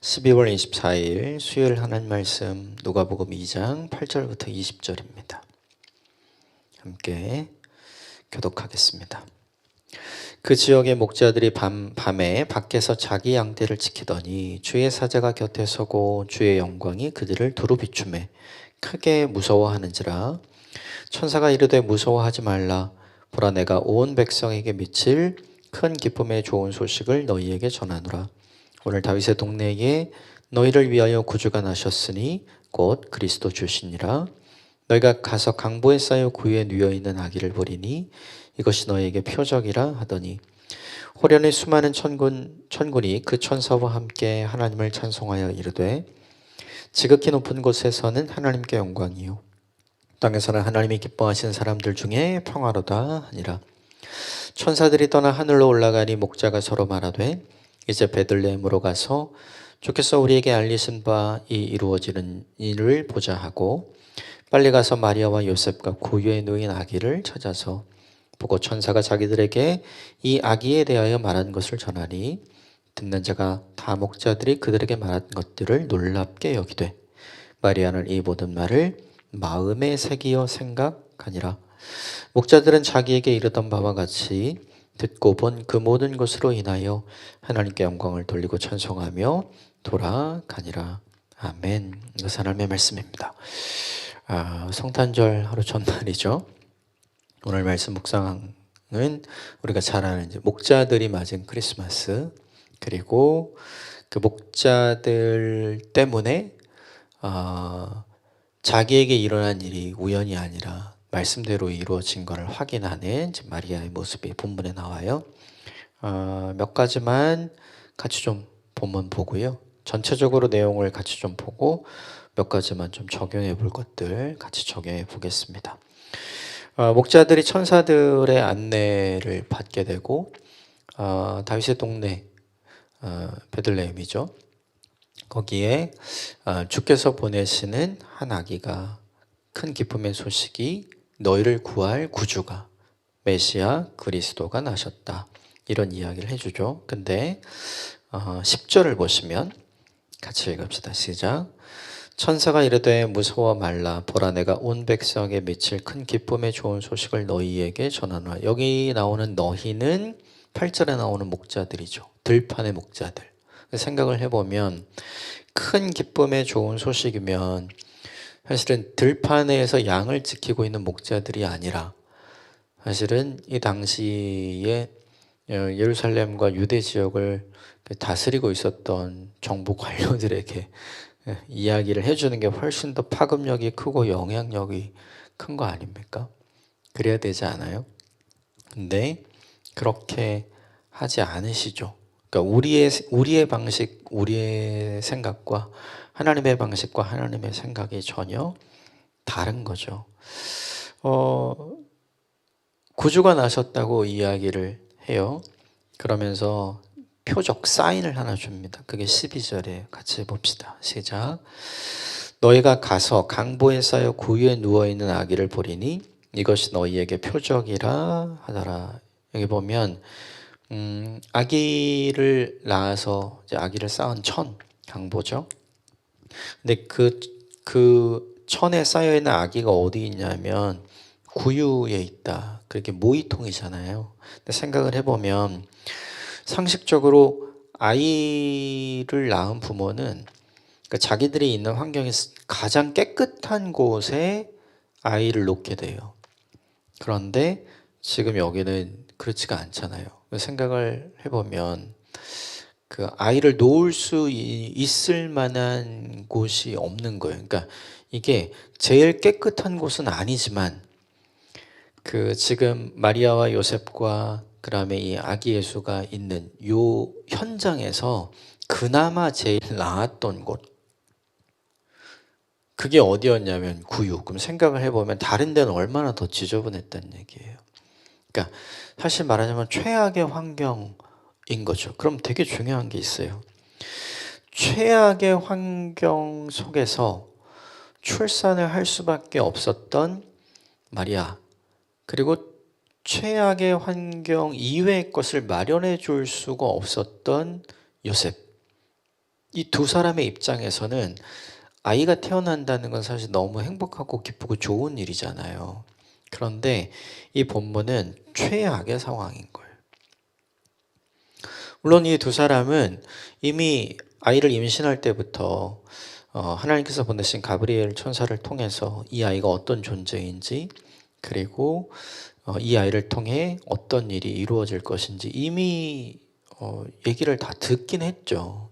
12월 24일 수요일 하나님 말씀 누가복음 2장 8절부터 20절입니다. 함께 교독하겠습니다. 그 지역의 목자들이 밤에 밖에서 자기 양떼를 지키더니 주의 사자가 곁에 서고 주의 영광이 그들을 두루 비추매 크게 무서워하는지라. 천사가 이르되 무서워하지 말라. 보라, 내가 온 백성에게 미칠 큰 기쁨의 좋은 소식을 너희에게 전하노라. 오늘 다윗의 동네에 너희를 위하여 구주가 나셨으니 곧 그리스도 주시니라. 너희가 가서 강보에 쌓여 구유에 누워있는 아기를 보리니 이것이 너희에게 표적이라 하더니, 호련의 수많은 천군이 그 천사와 함께 하나님을 찬송하여 이르되, 지극히 높은 곳에서는 하나님께 영광이요 땅에서는 하나님이 기뻐하신 사람들 중에 평화로다 하니라. 천사들이 떠나 하늘로 올라가니 목자가 서로 말하되, 이제 베들레헴으로 가서 주께서 우리에게 알리신 바 이 이루어지는 일을 보자 하고 빨리 가서 마리아와 요셉과 구유에 누인 아기를 찾아서 보고 천사가 자기들에게 이 아기에 대하여 말한 것을 전하니, 듣는 자가 다 목자들이 그들에게 말한 것들을 놀랍게 여기되 마리아는 이 모든 말을 마음에 새기어 생각하니라. 목자들은 자기에게 이르던 바와 같이 듣고 본 그 모든 것으로 인하여 하나님께 영광을 돌리고 찬송하며 돌아가니라. 아멘. 이것은 하나님의 말씀입니다. 성탄절 하루 전날이죠. 오늘 말씀 묵상은 우리가 잘 아는 목자들이 맞은 크리스마스, 그리고 그 목자들 때문에 자기에게 일어난 일이 우연이 아니라 말씀대로 이루어진 것을 확인하는 마리아의 모습이 본문에 나와요. 몇 가지만 같이 좀 본문 보고요. 전체적으로 내용을 같이 좀 보고 몇 가지만 좀 적용해 볼 것들 같이 적용해 보겠습니다. 목자들이 천사들의 안내를 받게 되고 다윗의 동네 베들레헴이죠. 거기에 주께서 보내시는 한 아기가, 큰 기쁨의 소식이 너희를 구할 구주가, 메시아 그리스도가 나셨다, 이런 이야기를 해주죠. 근데 10절을 보시면 같이 읽읍시다. 시작. 천사가 이르되 무서워 말라. 보라, 내가 온 백성에게 미칠 큰 기쁨의 좋은 소식을 너희에게 전하노라. 여기 나오는 너희는 8절에 나오는 목자들이죠. 들판의 목자들. 생각을 해보면 큰 기쁨의 좋은 소식이면 사실은 들판에서 양을 지키고 있는 목자들이 아니라 사실은 이 당시에 예루살렘과 유대 지역을 다스리고 있었던 정부 관료들에게 이야기를 해주는 게 훨씬 더 파급력이 크고 영향력이 큰 거 아닙니까? 그래야 되지 않아요? 근데 그렇게 하지 않으시죠. 그러니까 우리의 방식, 우리의 생각과 하나님의 방식과 하나님의 생각이 전혀 다른 거죠. 구주가 나셨다고 이야기를 해요. 그러면서 표적 사인을 하나 줍니다. 그게 12절에 같이 봅시다. 시작. 너희가 가서 강보에 쌓여 구유에 누워있는 아기를 보리니 이것이 너희에게 표적이라 하더라. 여기 보면 아기를 낳아서 이제 아기를 쌓은 천, 강보죠. 근데 그 천에 쌓여있는 아기가 어디 있냐면 구유에 있다. 그렇게 모이통이잖아요. 근데 생각을 해보면 상식적으로 아이를 낳은 부모는 그러니까 자기들이 있는 환경이 가장 깨끗한 곳에 아이를 놓게 돼요. 그런데 지금 여기는 그렇지가 않잖아요. 생각을 해보면 그 아이를 놓을 수 있을 만한 곳이 없는 거예요. 그러니까 이게 제일 깨끗한 곳은 아니지만 그 지금 마리아와 요셉과 그다음에 이 아기 예수가 있는 요 현장에서 그나마 제일 나았던 곳, 그게 어디였냐면 구유. 그럼 생각을 해보면 다른 데는 얼마나 더 지저분했다는 얘기예요. 그러니까 사실 말하자면 최악의 환경인 거죠. 그럼 되게 중요한 게 있어요. 최악의 환경 속에서 출산을 할 수밖에 없었던 마리아, 그리고 최악의 환경 이외의 것을 마련해 줄 수가 없었던 요셉. 이 두 사람의 입장에서는 아이가 태어난다는 건 사실 너무 행복하고 기쁘고 좋은 일이잖아요. 그런데 이 본문은 최악의 상황인 거예요. 물론 이 두 사람은 이미 아이를 임신할 때부터 하나님께서 보내신 가브리엘 천사를 통해서 이 아이가 어떤 존재인지, 그리고 이 아이를 통해 어떤 일이 이루어질 것인지 이미 얘기를 다 듣긴 했죠.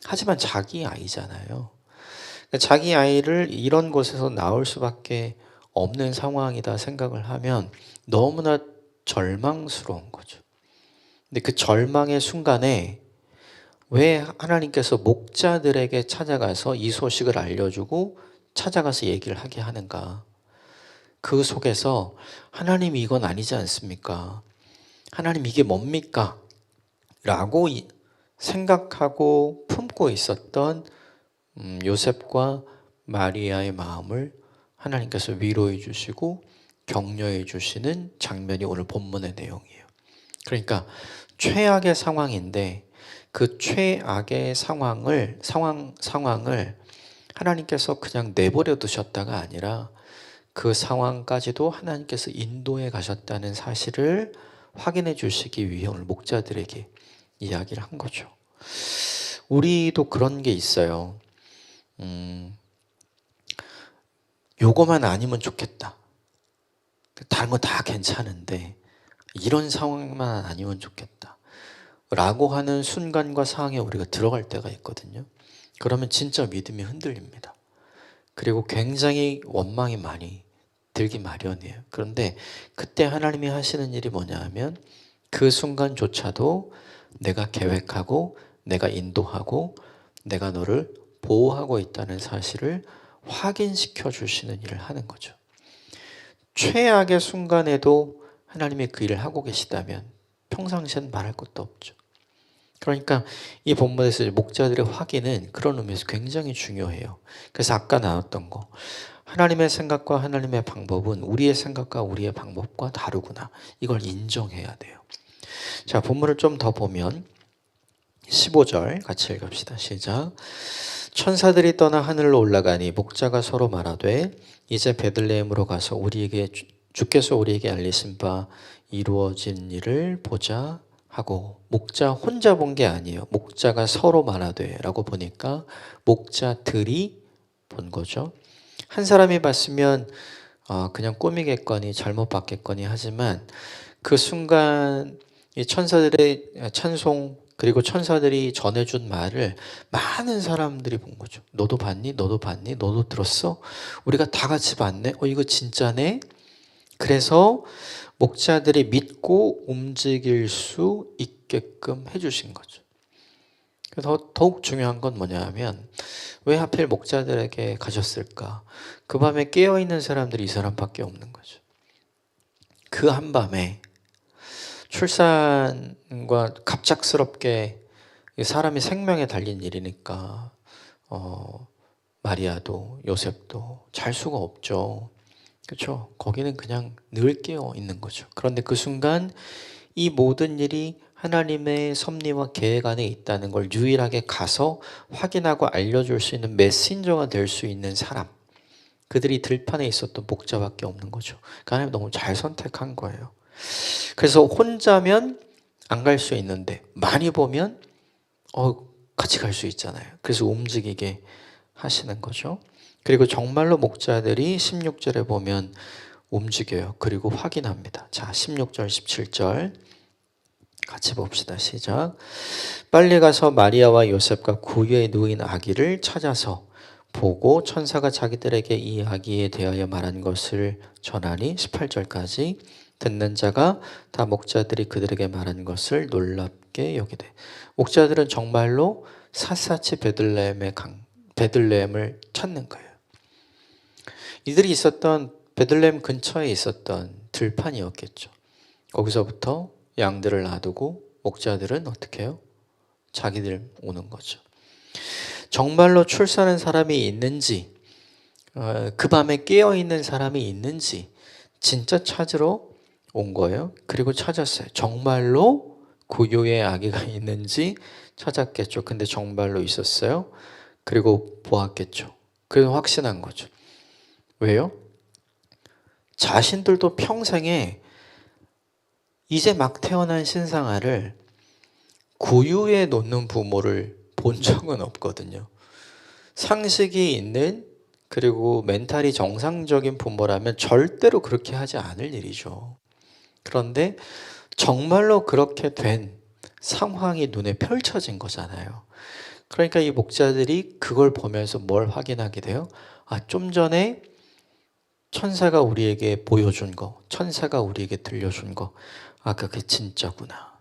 하지만 자기 아이잖아요. 자기 아이를 이런 곳에서 낳을 수밖에 없는 상황이다 생각을 하면 너무나 절망스러운 거죠. 근데 그 절망의 순간에 왜 하나님께서 목자들에게 찾아가서 이 소식을 알려주고 찾아가서 얘기를 하게 하는가? 그 속에서 하나님 이건 아니지 않습니까? 하나님 이게 뭡니까? 라고 생각하고 품고 있었던 요셉과 마리아의 마음을 하나님께서 위로해 주시고 격려해 주시는 장면이 오늘 본문의 내용이에요. 그러니까 최악의 상황인데 그 최악의 상황을 하나님께서 그냥 내버려 두셨다가 아니라 그 상황까지도 하나님께서 인도해 가셨다는 사실을 확인해 주시기 위해 오늘 목자들에게 이야기를 한 거죠. 우리도 그런 게 있어요. 요거만 아니면 좋겠다. 다른 거 다 괜찮은데 이런 상황만 아니면 좋겠다. 라고 하는 순간과 상황에 우리가 들어갈 때가 있거든요. 그러면 진짜 믿음이 흔들립니다. 그리고 굉장히 원망이 많이 들기 마련이에요. 그런데 그때 하나님이 하시는 일이 뭐냐 하면 그 순간조차도 내가 계획하고 내가 인도하고 내가 너를 보호하고 있다는 사실을 확인시켜 주시는 일을 하는 거죠. 최악의 순간에도 하나님이 그 일을 하고 계시다면 평상시엔 말할 것도 없죠. 그러니까 이 본문에서 목자들의 확인은 그런 의미에서 굉장히 중요해요. 그래서 아까 나왔던 거, 하나님의 생각과 하나님의 방법은 우리의 생각과 우리의 방법과 다르구나. 이걸 인정해야 돼요. 자, 본문을 좀 더 보면 15절 같이 읽읍시다. 시작. 천사들이 떠나 하늘로 올라가니 목자가 서로 말하되 이제 베들레헴으로 가서 주께서 우리에게 알리신 바 이루어진 일을 보자 하고, 목자 혼자 본 게 아니에요. 목자가 서로 말하되 라고 보니까 목자들이 본 거죠. 한 사람이 봤으면 그냥 꿈이겠거니 잘못 봤겠거니 하지만 그 순간 이 천사들의 찬송 그리고 천사들이 전해준 말을 많은 사람들이 본 거죠. 너도 봤니? 너도 봤니? 너도 들었어? 우리가 다 같이 봤네? 이거 진짜네? 그래서 목자들이 믿고 움직일 수 있게끔 해주신 거죠. 그래서 더욱 중요한 건 뭐냐 하면 왜 하필 목자들에게 가셨을까? 그 밤에 깨어있는 사람들이 이 사람밖에 없는 거죠. 그 한밤에 출산과 갑작스럽게 사람이 생명에 달린 일이니까 마리아도 요셉도 잘 수가 없죠. 그렇죠? 거기는 그냥 늘 깨어 있는 거죠. 그런데 그 순간 이 모든 일이 하나님의 섭리와 계획 안에 있다는 걸 유일하게 가서 확인하고 알려줄 수 있는 메신저가 될 수 있는 사람, 그들이 들판에 있었던 목자밖에 없는 거죠. 그러니까 하나님 너무 잘 선택한 거예요. 그래서 혼자면 안 갈 수 있는데 많이 보면 같이 갈 수 있잖아요. 그래서 움직이게 하시는 거죠. 그리고 정말로 목자들이 16절에 보면 움직여요. 그리고 확인합니다. 자, 16절, 17절 같이 봅시다. 시작. 빨리 가서 마리아와 요셉과 구유에 누인 아기를 찾아서 보고 천사가 자기들에게 이 아기에 대하여 말한 것을 전하니 18절까지 듣는 자가 다 목자들이 그들에게 말한 것을 놀랍게 여기되, 목자들은 정말로 샅샅이 베들레헴을 찾는 거예요. 이들이 있었던 베들레헴 근처에 있었던 들판이었겠죠. 거기서부터 양들을 놔두고 목자들은 어떻게 해요? 자기들 오는 거죠. 정말로 출산한 사람이 있는지, 그 밤에 깨어있는 사람이 있는지 진짜 찾으러 온 거예요. 그리고 찾았어요. 정말로 구유에 아기가 있는지 찾았겠죠. 근데 정말로 있었어요. 그리고 보았겠죠. 그래서 확신한 거죠. 왜요? 자신들도 평생에 이제 막 태어난 신생아를 구유에 놓는 부모를 본 적은 없거든요. 상식이 있는, 그리고 멘탈이 정상적인 부모라면 절대로 그렇게 하지 않을 일이죠. 그런데 정말로 그렇게 된 상황이 눈에 펼쳐진 거잖아요. 그러니까 이 목자들이 그걸 보면서 뭘 확인하게 돼요? 좀 전에 천사가 우리에게 보여준 거, 천사가 우리에게 들려준 거, 그게 진짜구나.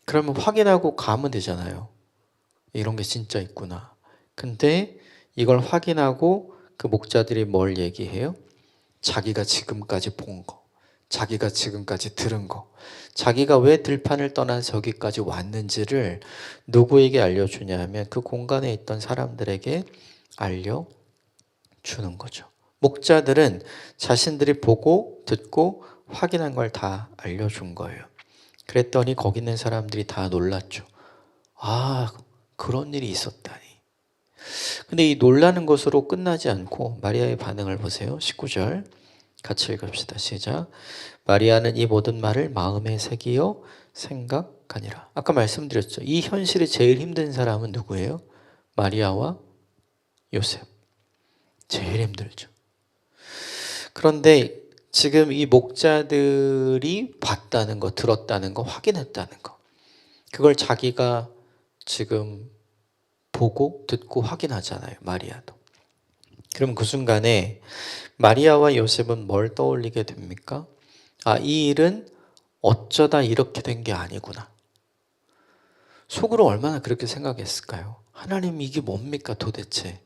그러면 확인하고 가면 되잖아요. 이런 게 진짜 있구나. 근데 이걸 확인하고 그 목자들이 뭘 얘기해요? 자기가 지금까지 본 거, 자기가 지금까지 들은 거, 자기가 왜 들판을 떠나서 여기까지 왔는지를 누구에게 알려주냐 하면 그 공간에 있던 사람들에게 알려주는 거죠. 목자들은 자신들이 보고 듣고 확인한 걸 다 알려준 거예요. 그랬더니 거기 있는 사람들이 다 놀랐죠. 그런 일이 있었다니. 근데 이 놀라는 것으로 끝나지 않고 마리아의 반응을 보세요. 19절 같이 읽읍시다. 시작. 마리아는 이 모든 말을 마음에 새기어 생각하니라. 아까 말씀드렸죠. 이 현실이 제일 힘든 사람은 누구예요? 마리아와 요셉. 제일 힘들죠. 그런데 지금 이 목자들이 봤다는 거, 들었다는 거, 확인했다는 거, 그걸 자기가 지금 보고 듣고 확인하잖아요. 마리아도. 그럼 그 순간에 마리아와 요셉은 뭘 떠올리게 됩니까? 이 일은 어쩌다 이렇게 된 게 아니구나. 속으로 얼마나 그렇게 생각했을까요? 하나님, 이게 뭡니까 도대체?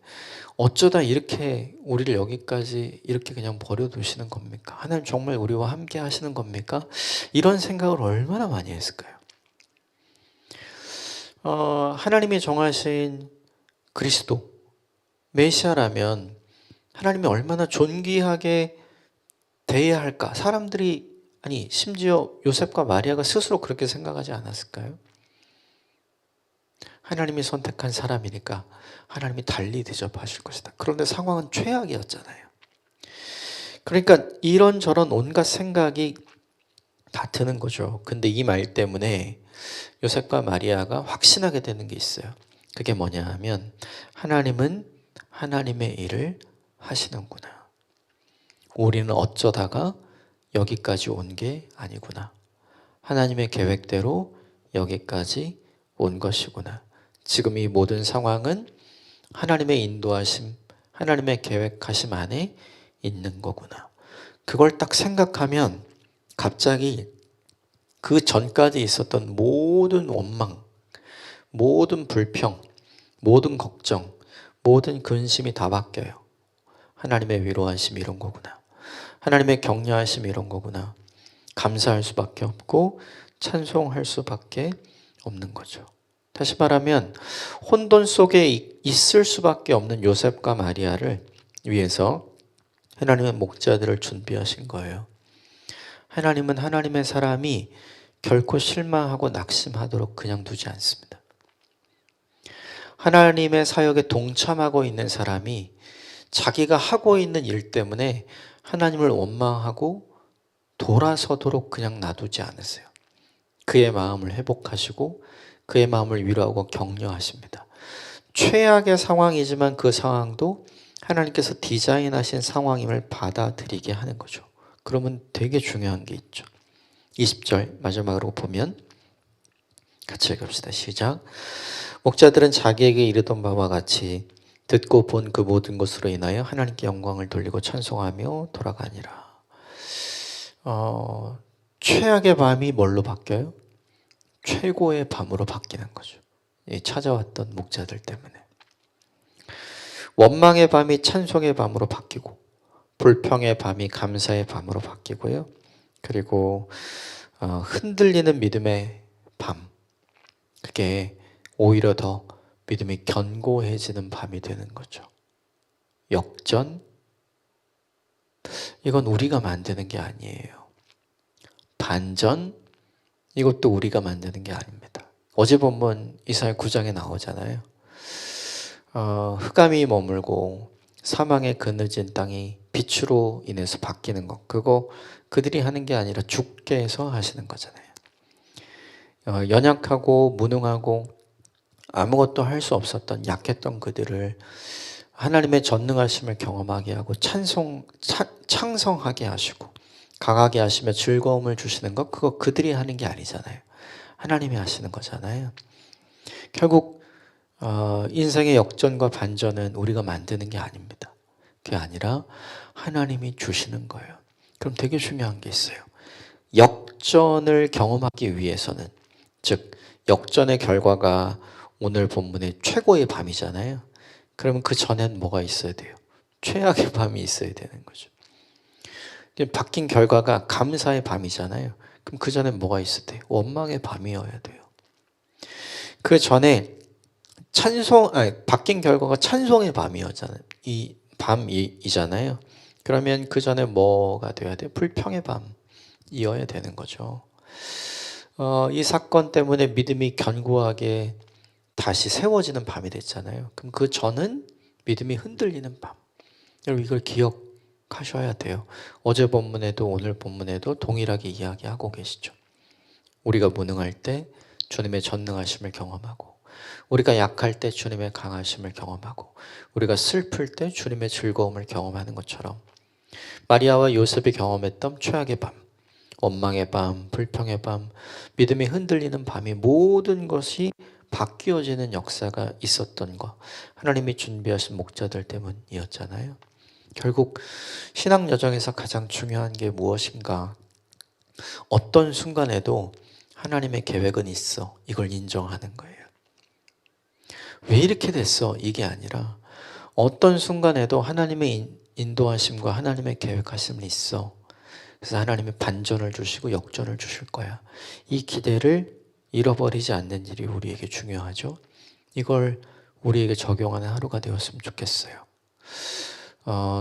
어쩌다 이렇게 우리를 여기까지 이렇게 그냥 버려두시는 겁니까? 하나님 정말 우리와 함께 하시는 겁니까? 이런 생각을 얼마나 많이 했을까요? 하나님이 정하신 그리스도, 메시아라면 하나님이 얼마나 존귀하게 대해야 할까? 사람들이, 심지어 요셉과 마리아가 스스로 그렇게 생각하지 않았을까요? 하나님이 선택한 사람이니까 하나님이 달리 대접하실 것이다. 그런데 상황은 최악이었잖아요. 그러니까 이런저런 온갖 생각이 다 드는 거죠. 근데 이 말 때문에 요셉과 마리아가 확신하게 되는 게 있어요. 그게 뭐냐 하면 하나님은 하나님의 일을 하시는구나. 우리는 어쩌다가 여기까지 온 게 아니구나. 하나님의 계획대로 여기까지 온 것이구나. 지금 이 모든 상황은 하나님의 인도하심, 하나님의 계획하심 안에 있는 거구나. 그걸 딱 생각하면 갑자기 그 전까지 있었던 모든 원망, 모든 불평, 모든 걱정, 모든 근심이 다 바뀌어요. 하나님의 위로하심이 이런 거구나. 하나님의 격려하심이 이런 거구나. 감사할 수밖에 없고 찬송할 수밖에 없는 거죠. 다시 말하면 혼돈 속에 있을 수밖에 없는 요셉과 마리아를 위해서 하나님은 목자들을 준비하신 거예요. 하나님은 하나님의 사람이 결코 실망하고 낙심하도록 그냥 두지 않습니다. 하나님의 사역에 동참하고 있는 사람이 자기가 하고 있는 일 때문에 하나님을 원망하고 돌아서도록 그냥 놔두지 않으세요. 그의 마음을 회복하시고 그의 마음을 위로하고 격려하십니다. 최악의 상황이지만 그 상황도 하나님께서 디자인하신 상황임을 받아들이게 하는 거죠. 그러면 되게 중요한 게 있죠. 20절 마지막으로 보면 같이 읽읍시다. 시작. 목자들은 자기에게 이르던 바와 같이 듣고 본 그 모든 것으로 인하여 하나님께 영광을 돌리고 찬송하며 돌아가니라. 최악의 밤이 뭘로 바뀌어요? 최고의 밤으로 바뀌는 거죠. 찾아왔던 목자들 때문에. 원망의 밤이 찬송의 밤으로 바뀌고 불평의 밤이 감사의 밤으로 바뀌고요. 그리고 흔들리는 믿음의 밤, 그게 오히려 더 믿음이 견고해지는 밤이 되는 거죠. 역전, 이건 우리가 만드는 게 아니에요. 반전, 이것도 우리가 만드는 게 아닙니다. 어제 본문 이사야 9장에 나오잖아요. 흑암이 머물고 사망의 그늘진 땅이 빛으로 인해서 바뀌는 것, 그거 그들이 하는 게 아니라 주께서 하시는 거잖아요. 연약하고 무능하고 아무것도 할 수 없었던 약했던 그들을 하나님의 전능하심을 경험하게 하고 창성하게 하시고 강하게 하시며 즐거움을 주시는 것, 그거 그들이 하는 게 아니잖아요. 하나님이 하시는 거잖아요. 결국 인생의 역전과 반전은 우리가 만드는 게 아닙니다. 그게 아니라 하나님이 주시는 거예요. 그럼 되게 중요한 게 있어요. 역전을 경험하기 위해서는, 즉 역전의 결과가 오늘 본문의 최고의 밤이잖아요. 그러면 그 전엔 뭐가 있어야 돼요? 최악의 밤이 있어야 되는 거죠. 바뀐 결과가 감사의 밤이잖아요. 그럼 그 전엔 뭐가 있어야 돼요? 원망의 밤이어야 돼요. 그 전에 바뀐 결과가 찬송의 밤이었잖아요. 이 밤이잖아요. 그러면 그 전에 뭐가 돼야 돼요? 불평의 밤이어야 되는 거죠. 이 사건 때문에 믿음이 견고하게 다시 세워지는 밤이 됐잖아요. 그럼 그 전은 믿음이 흔들리는 밤. 여러분 이걸 기억하셔야 돼요. 어제 본문에도 오늘 본문에도 동일하게 이야기하고 계시죠. 우리가 무능할 때 주님의 전능하심을 경험하고, 우리가 약할 때 주님의 강하심을 경험하고, 우리가 슬플 때 주님의 즐거움을 경험하는 것처럼 마리아와 요셉이 경험했던 최악의 밤, 원망의 밤, 불평의 밤, 믿음이 흔들리는 밤이 모든 것이 바뀌어지는 역사가 있었던 것, 하나님이 준비하신 목자들 때문이었잖아요. 결국 신앙 여정에서 가장 중요한 게 무엇인가? 어떤 순간에도 하나님의 계획은 있어. 이걸 인정하는 거예요. 왜 이렇게 됐어? 이게 아니라 어떤 순간에도 하나님의 인도하심과 하나님의 계획하심이 있어. 그래서 하나님이 반전을 주시고 역전을 주실 거야. 이 기대를 잃어버리지 않는 일이 우리에게 중요하죠. 이걸 우리에게 적용하는 하루가 되었으면 좋겠어요.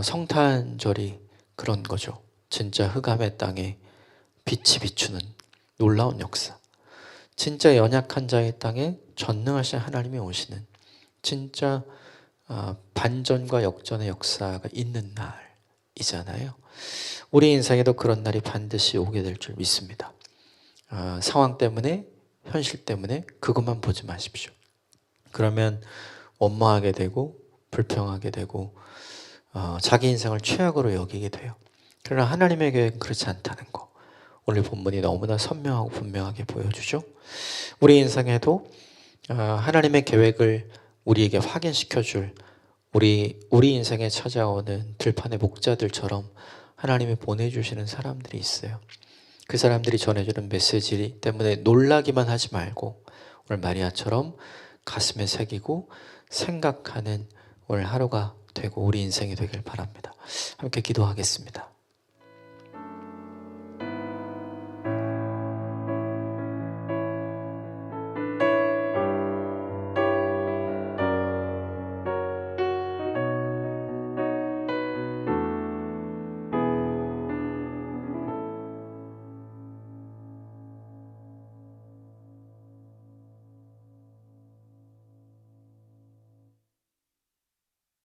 성탄절이 그런 거죠. 진짜 흑암의 땅에 빛이 비추는 놀라운 역사. 진짜 연약한 자의 땅에 전능하신 하나님이 오시는 진짜 반전과 역전의 역사가 있는 날이잖아요. 우리 인생에도 그런 날이 반드시 오게 될 줄 믿습니다. 상황 때문에, 현실 때문에 그것만 보지 마십시오. 그러면 원망하게 되고 불평하게 되고 자기 인생을 최악으로 여기게 돼요. 그러나 하나님의 계획은 그렇지 않다는 거, 오늘 본문이 너무나 선명하고 분명하게 보여주죠. 우리 인생에도 하나님의 계획을 우리에게 확인시켜줄 우리 인생에 찾아오는 들판의 목자들처럼 하나님이 보내주시는 사람들이 있어요. 그 사람들이 전해주는 메시지 때문에 놀라기만 하지 말고 오늘 마리아처럼 가슴에 새기고 생각하는 오늘 하루가 되고 우리 인생이 되길 바랍니다. 함께 기도하겠습니다.